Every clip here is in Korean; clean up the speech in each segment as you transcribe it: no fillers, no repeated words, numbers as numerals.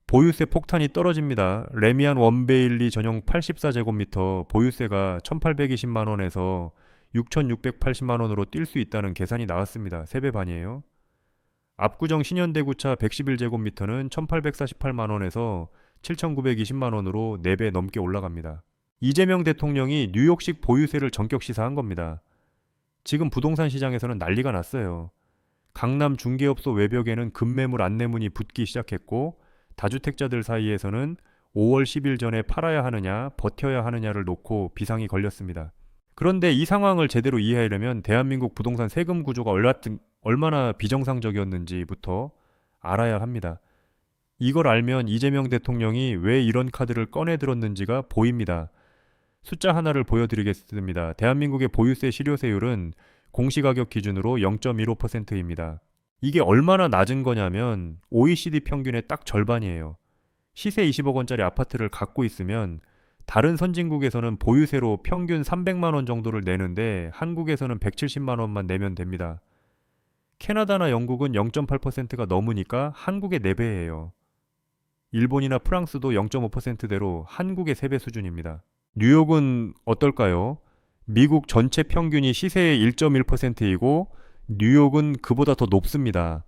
보유세 폭탄이 떨어집니다. 레미안 원베일리 전용 84제곱미터 보유세가 1820만 원에서 6680만 원으로 뛸 수 있다는 계산이 나왔습니다. 3배 반이에요. 압구정 신현대구차 111제곱미터는 1848만 원에서 7920만 원으로 4배 넘게 올라갑니다. 이재명 대통령이 뉴욕식 보유세를 전격 시사한 겁니다. 지금 부동산 시장에서는 난리가 났어요. 강남 중개업소 외벽에는 급매물 안내문이 붙기 시작했고 다주택자들 사이에서는 5월 10일 전에 팔아야 하느냐 버텨야 하느냐를 놓고 비상이 걸렸습니다. 그런데 이 상황을 제대로 이해하려면 대한민국 부동산 세금 구조가 얼마나 비정상적이었는지부터 알아야 합니다. 이걸 알면 이재명 대통령이 왜 이런 카드를 꺼내 들었는지가 보입니다. 숫자 하나를 보여드리겠습니다. 대한민국의 보유세 실효세율은 공시가격 기준으로 0.15%입니다. 이게 얼마나 낮은 거냐면 OECD 평균의 딱 절반이에요. 시세 20억 원짜리 아파트를 갖고 있으면 다른 선진국에서는 보유세로 평균 300만 원 정도를 내는데 한국에서는 170만 원만 내면 됩니다. 캐나다나 영국은 0.8%가 넘으니까 한국의 4배예요. 일본이나 프랑스도 0.5%대로 한국의 3배 수준입니다. 뉴욕은 어떨까요? 미국 전체 평균이 시세의 1.1%이고 뉴욕은 그보다 더 높습니다.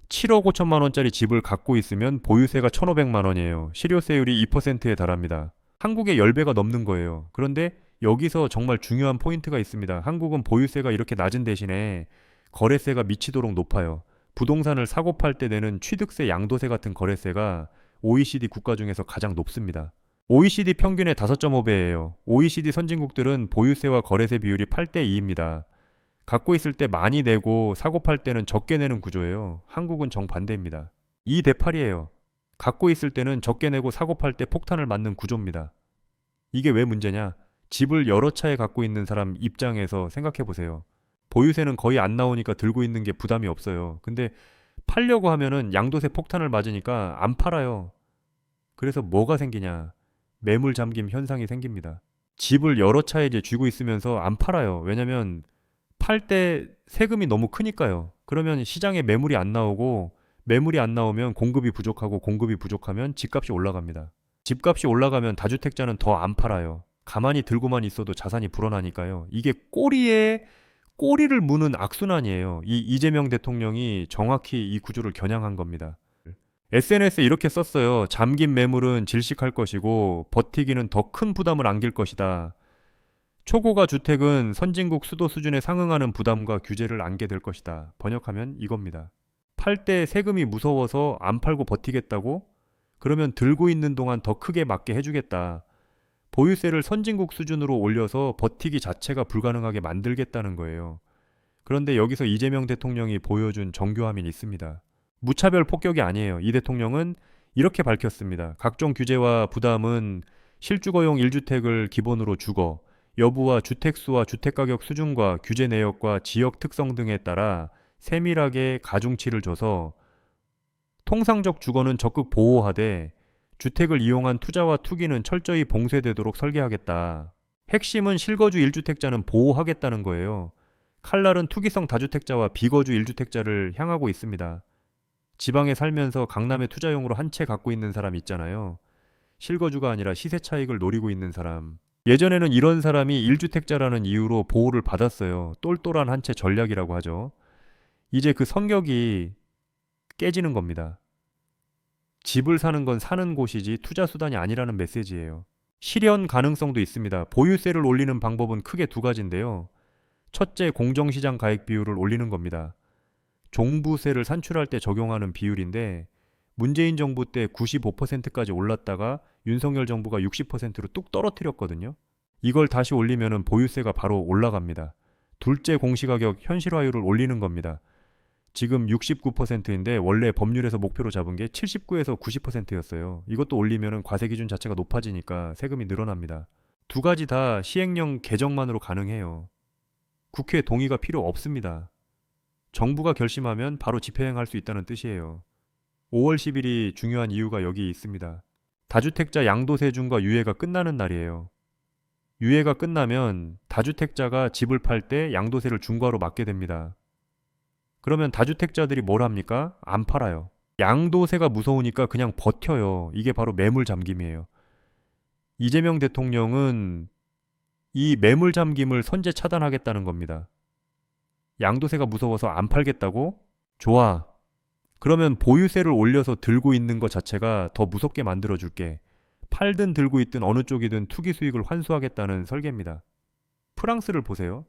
7억 5천만 원짜리 집을 갖고 있으면 보유세가 1,500만 원이에요. 실효세율이 2%에 달합니다. 한국의 10배가 넘는 거예요. 그런데 여기서 정말 중요한 포인트가 있습니다. 한국은 보유세가 이렇게 낮은 대신에 거래세가 미치도록 높아요. 부동산을 사고 팔 때 내는 취득세, 양도세 같은 거래세가 OECD 국가 중에서 가장 높습니다. OECD 평균의 5.5배예요. OECD 선진국들은 보유세와 거래세 비율이 8대 2입니다. 갖고 있을 때 많이 내고 사고 팔 때는 적게 내는 구조예요. 한국은 정반대입니다. 2대 8이에요. 갖고 있을 때는 적게 내고 사고 팔 때 폭탄을 맞는 구조입니다. 이게 왜 문제냐? 집을 여러 차에 갖고 있는 사람 입장에서 생각해 보세요. 보유세는 거의 안 나오니까 들고 있는 게 부담이 없어요. 근데 팔려고 하면은 양도세 폭탄을 맞으니까 안 팔아요. 그래서 뭐가 생기냐? 매물 잠김 현상이 생깁니다. 집을 여러 차에 이제 쥐고 있으면서 안 팔아요. 왜냐면 팔 때 세금이 너무 크니까요. 그러면 시장에 매물이 안 나오고 매물이 안 나오면 공급이 부족하고 공급이 부족하면 집값이 올라갑니다. 집값이 올라가면 다주택자는 더 안 팔아요. 가만히 들고만 있어도 자산이 불어나니까요. 이게 꼬리를 무는 악순환이에요. 이 이재명 대통령이 정확히 이 구조를 겨냥한 겁니다. SNS에 이렇게 썼어요. 잠긴 매물은 질식할 것이고 버티기는 더 큰 부담을 안길 것이다. 초고가 주택은 선진국 수도 수준에 상응하는 부담과 규제를 안게 될 것이다. 번역하면 이겁니다. 팔 때 세금이 무서워서 안 팔고 버티겠다고? 그러면 들고 있는 동안 더 크게 맞게 해주겠다. 보유세를 선진국 수준으로 올려서 버티기 자체가 불가능하게 만들겠다는 거예요. 그런데 여기서 이재명 대통령이 보여준 정교함이 있습니다. 무차별 폭격이 아니에요. 이 대통령은 이렇게 밝혔습니다. 각종 규제와 부담은 실주거용 1주택을 기본으로 주거, 여부와 주택수와 주택가격 수준과 규제 내역과 지역 특성 등에 따라 세밀하게 가중치를 줘서 통상적 주거는 적극 보호하되 주택을 이용한 투자와 투기는 철저히 봉쇄되도록 설계하겠다. 핵심은 실거주 1주택자는 보호하겠다는 거예요. 칼날은 투기성 다주택자와 비거주 1주택자를 향하고 있습니다. 지방에 살면서 강남에 투자용으로 한 채 갖고 있는 사람 있잖아요. 실거주가 아니라 시세 차익을 노리고 있는 사람. 예전에는 이런 사람이 1주택자라는 이유로 보호를 받았어요. 똘똘한 한 채 전략이라고 하죠. 이제 그 성격이 깨지는 겁니다. 집을 사는 건 사는 곳이지 투자 수단이 아니라는 메시지예요. 실현 가능성도 있습니다. 보유세를 올리는 방법은 크게 2가지인데요. 첫째, 공정시장 가액 비율을 올리는 겁니다. 종부세를 산출할 때 적용하는 비율인데 문재인 정부 때 95%까지 올랐다가 윤석열 정부가 60%로 뚝 떨어뜨렸거든요. 이걸 다시 올리면 보유세가 바로 올라갑니다. 둘째, 공시가격 현실화율을 올리는 겁니다. 지금 69%인데 원래 법률에서 목표로 잡은 게 79에서 90%였어요. 이것도 올리면 과세 기준 자체가 높아지니까 세금이 늘어납니다. 2가지 다 시행령 개정만으로 가능해요. 국회 동의가 필요 없습니다. 정부가 결심하면 바로 집행할 수 있다는 뜻이에요. 5월 10일이 중요한 이유가 여기 있습니다. 다주택자 양도세 중과 유예가 끝나는 날이에요. 유예가 끝나면 다주택자가 집을 팔 때 양도세를 중과로 맞게 됩니다. 그러면 다주택자들이 뭘 합니까? 안 팔아요. 양도세가 무서우니까 그냥 버텨요. 이게 바로 매물 잠김이에요. 이재명 대통령은 이 매물 잠김을 선제 차단하겠다는 겁니다. 양도세가 무서워서 안 팔겠다고? 좋아. 그러면 보유세를 올려서 들고 있는 것 자체가 더 무섭게 만들어줄게. 팔든 들고 있든 어느 쪽이든 투기 수익을 환수하겠다는 설계입니다. 프랑스를 보세요.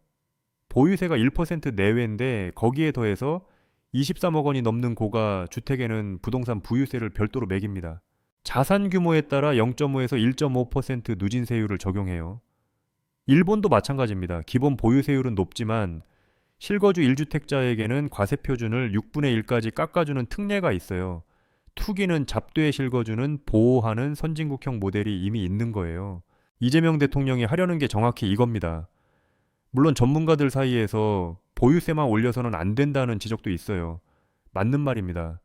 보유세가 1% 내외인데 거기에 더해서 23억 원이 넘는 고가 주택에는 부동산 부유세를 별도로 매깁니다. 자산 규모에 따라 0.5에서 1.5% 누진세율을 적용해요. 일본도 마찬가지입니다. 기본 보유세율은 높지만 실거주 1주택자에게는 과세 표준을 6분의 1까지 깎아주는 특례가 있어요. 투기는 잡되 실거주는 보호하는 선진국형 모델이 이미 있는 거예요. 이재명 대통령이 하려는 게 정확히 이겁니다. 물론 전문가들 사이에서 보유세만 올려서는 안 된다는 지적도 있어요. 맞는 말입니다.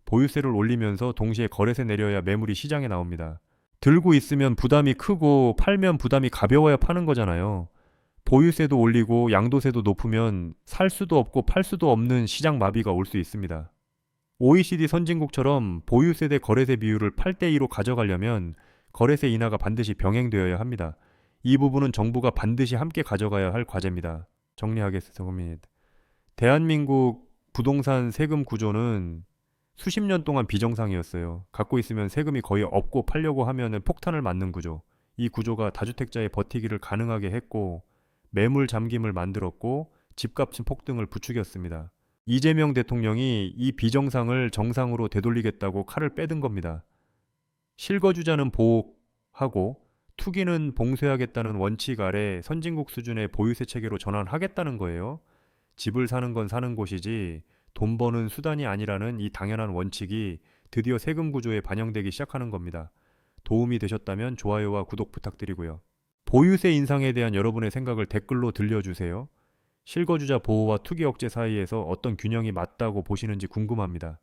보유세를 올리면서 동시에 거래세 내려야 매물이 시장에 나옵니다. 들고 있으면 부담이 크고 팔면 부담이 가벼워야 파는 거잖아요. 보유세도 올리고 양도세도 높으면 살 수도 없고 팔 수도 없는 시장 마비가 올 수 있습니다. OECD 선진국처럼 보유세 대 거래세 비율을 8대2로 가져가려면 거래세 인하가 반드시 병행되어야 합니다. 이 부분은 정부가 반드시 함께 가져가야 할 과제입니다. 정리하겠습니다. 대한민국 부동산 세금 구조는 수십 년 동안 비정상이었어요. 갖고 있으면 세금이 거의 없고 팔려고 하면은 폭탄을 맞는 구조. 이 구조가 다주택자의 버티기를 가능하게 했고 매물 잠김을 만들었고 집값은 폭등을 부추겼습니다. 이재명 대통령이 이 비정상을 정상으로 되돌리겠다고 칼을 빼든 겁니다. 실거주자는 보호하고 투기는 봉쇄하겠다는 원칙 아래 선진국 수준의 보유세 체계로 전환하겠다는 거예요. 집을 사는 건 사는 곳이지 돈 버는 수단이 아니라는 이 당연한 원칙이 드디어 세금 구조에 반영되기 시작하는 겁니다. 도움이 되셨다면 좋아요와 구독 부탁드리고요. 보유세 인상에 대한 여러분의 생각을 댓글로 들려주세요. 실거주자 보호와 투기 억제 사이에서 어떤 균형이 맞다고 보시는지 궁금합니다.